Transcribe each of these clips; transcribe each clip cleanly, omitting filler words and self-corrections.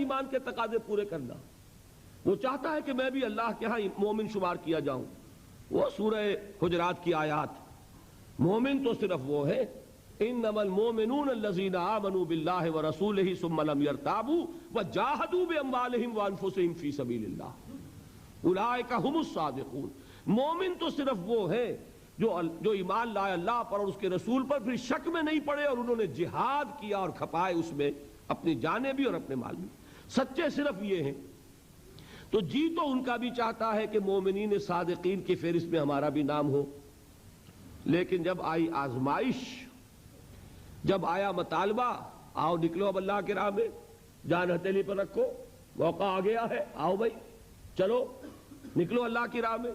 ایمان کے تقاضے پورے کرنا، وہ چاہتا ہے کہ میں بھی اللہ کے ہاں مومن شمار کیا جاؤں۔ وہ سورہ حجرات کی آیات، مومن تو صرف وہ ہے انما المؤمنون الذین آمنوا باللہ ورسولہ ثم لم یرتابوا وجاہدوا باموالہم وانفسہم فی سبیل اللہ اولئک ھم الصادقون۔ مومن تو صرف وہ ہے جو ایمان لائے اللہ پر اور اس کے رسول پر، پھر شک میں نہیں پڑے اور انہوں نے جہاد کیا اور کھپائے اس میں اپنی جانیں بھی اور اپنے مال بھی۔ سچے صرف یہ ہیں۔ تو جی تو ان کا بھی چاہتا ہے کہ مومنین صادقین کی فہرست میں ہمارا بھی نام ہو، لیکن جب آئی آزمائش، جب آیا مطالبہ، آؤ نکلو اب اللہ کے راہ میں، جان ہتھیلی پر رکھو، موقع آ گیا ہے، آؤ بھائی چلو نکلو اللہ کی راہ میں،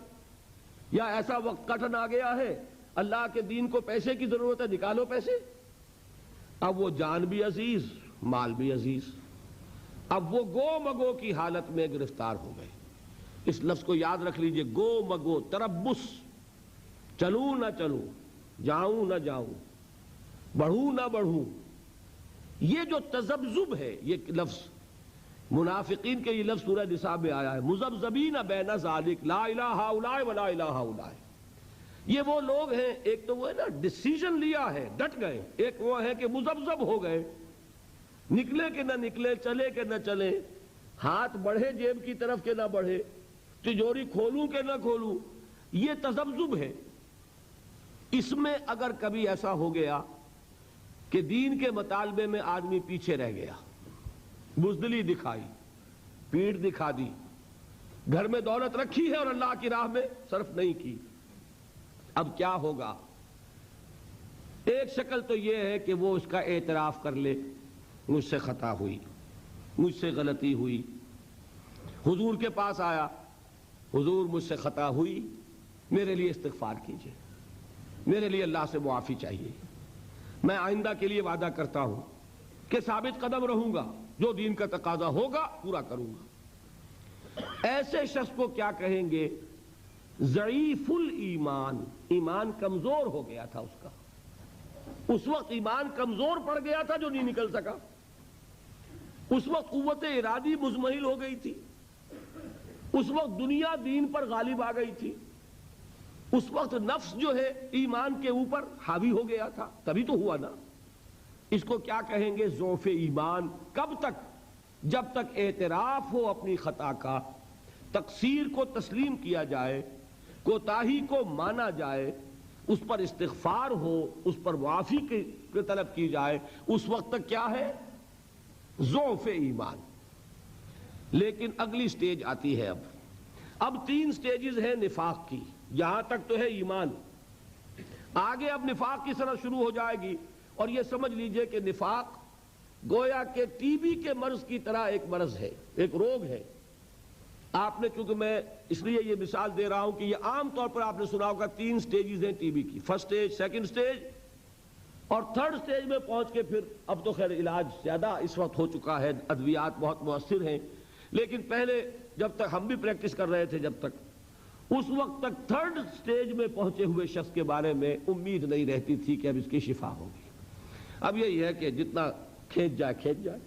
یا ایسا وقت کٹھن آ گیا ہے اللہ کے دین کو پیسے کی ضرورت ہے، نکالو پیسے۔ اب وہ جان بھی عزیز، مال بھی عزیز، اب وہ گو مگو کی حالت میں گرفتار ہو گئے۔ اس لفظ کو یاد رکھ لیجئے، گو مگو، تربص، چلوں نہ چلوں، جاؤں نہ جاؤں، بڑھوں نہ بڑھوں۔ یہ جو تذبذب ہے، یہ لفظ منافقین کے، یہ لفظ سورہ نساء میں آیا ہے، مذبذبین بین ذالک لا الہ ہؤلاء ولا الہ ہؤلاء۔ یہ وہ لوگ ہیں، ایک تو وہ ہے نا ڈیسیژن لیا ہے، ڈٹ گئے، ایک وہ ہے کہ مذبذب ہو گئے، نکلے کہ نہ نکلے، چلے کہ نہ چلے، ہاتھ بڑھے جیب کی طرف کہ نہ بڑھے، تجوری کھولوں کہ نہ کھولوں، یہ تذبذب ہے۔ اس میں اگر کبھی ایسا ہو گیا کہ دین کے مطالبے میں آدمی پیچھے رہ گیا، بزدلی دکھائی، پیٹھ دکھا دی، گھر میں دولت رکھی ہے اور اللہ کی راہ میں صرف نہیں کی، اب کیا ہوگا؟ ایک شکل تو یہ ہے کہ وہ اس کا اعتراف کر لے، مجھ سے خطا ہوئی، مجھ سے غلطی ہوئی، حضور کے پاس آیا، حضور مجھ سے خطا ہوئی، میرے لیے استغفار کیجئے، میرے لیے اللہ سے معافی چاہیے، میں آئندہ کے لیے وعدہ کرتا ہوں کہ ثابت قدم رہوں گا، جو دین کا تقاضا ہوگا پورا کروں گا۔ ایسے شخص کو کیا کہیں گے؟ ضعیف الایمان، ایمان کمزور ہو گیا تھا اس کا، اس وقت ایمان کمزور پڑ گیا تھا جو نہیں نکل سکا، اس وقت قوت ارادی مزمحل ہو گئی تھی، اس وقت دنیا دین پر غالب آ گئی تھی، اس وقت نفس جو ہے ایمان کے اوپر حاوی ہو گیا تھا، تبھی تو ہوا نا۔ اس کو کیا کہیں گے؟ ضعف ایمان۔ کب تک؟ جب تک اعتراف ہو اپنی خطا کا، تقصیر کو تسلیم کیا جائے، کوتاہی کو مانا جائے، اس پر استغفار ہو، اس پر معافی کی طلب کی جائے، اس وقت تک کیا ہے؟ ضعف ایمان۔ لیکن اگلی سٹیج آتی ہے، اب 3 سٹیجز ہیں نفاق کی، یہاں تک تو ہے ایمان، آگے اب نفاق کی سرحد شروع ہو جائے گی، اور یہ سمجھ لیجئے کہ نفاق گویا کہ ٹی بی کے مرض کی طرح ایک مرض ہے، ایک روگ ہے۔ آپ نے، چونکہ میں اس لیے یہ مثال دے رہا ہوں کہ یہ عام طور پر آپ نے سنا ہوگا 3 سٹیجز ہیں ٹی بی کی، فرسٹ سٹیج، سیکنڈ سٹیج اور تھرڈ سٹیج میں پہنچ کے پھر اب تو خیر علاج زیادہ اس وقت ہو چکا ہے، ادویات بہت مؤثر ہیں، لیکن پہلے جب تک ہم بھی پریکٹس کر رہے تھے، جب تک اس وقت تک تھرڈ سٹیج میں پہنچے ہوئے شخص کے بارے میں امید نہیں رہتی تھی کہ اب اس کی شفا ہوگی۔ اب یہی ہے کہ جتنا کھینچ جائے کھینچ جائے۔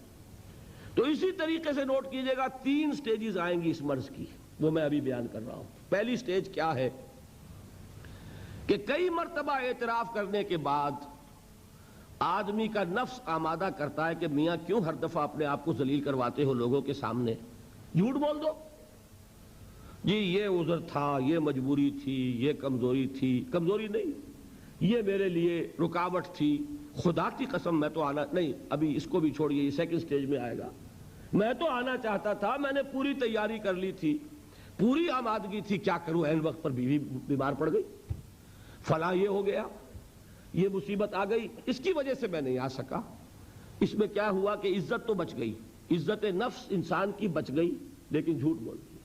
تو اسی طریقے سے نوٹ کیجئے گا 3 سٹیجز آئیں گی اس مرض کی، وہ میں ابھی بیان کر رہا ہوں۔ پہلی سٹیج کیا ہے کہ کئی مرتبہ اعتراف کرنے کے بعد آدمی کا نفس آمادہ کرتا ہے کہ میاں کیوں ہر دفعہ اپنے آپ کو ذلیل کرواتے ہو لوگوں کے سامنے، جھوٹ بول دو، جی یہ عذر تھا، یہ مجبوری تھی، یہ کمزوری تھی، کمزوری نہیں، یہ میرے لیے رکاوٹ تھی، خدا کی قسم میں تو آنا نہیں، ابھی اس کو بھی چھوڑیے، یہ سیکنڈ سٹیج میں آئے گا، میں تو آنا چاہتا تھا، میں نے پوری تیاری کر لی تھی، پوری آمادگی تھی، کیا کروں عین وقت پر بیوی بیمار پڑ گئی، فلاں یہ ہو گیا، یہ مصیبت آ گئی، اس کی وجہ سے میں نہیں آ سکا۔ اس میں کیا ہوا کہ عزت تو بچ گئی، عزت نفس انسان کی بچ گئی، لیکن جھوٹ بول دیا۔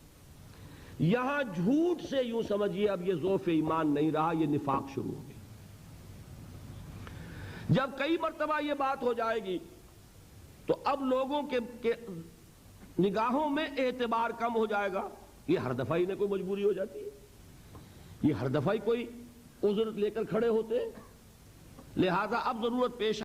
یہاں جھوٹ سے یوں سمجھیے اب یہ ضعف ایمان نہیں رہا، یہ نفاق شروع ہو گئی۔ جب کئی مرتبہ یہ بات ہو جائے گی تو اب لوگوں کے نگاہوں میں اعتبار کم ہو جائے گا، یہ ہر دفعہ ہی کوئی مجبوری ہو جاتی ہے، یہ ہر دفعہ ہی کوئی عذر لے کر کھڑے ہوتے ہیں، لہذا اب ضرورت پیش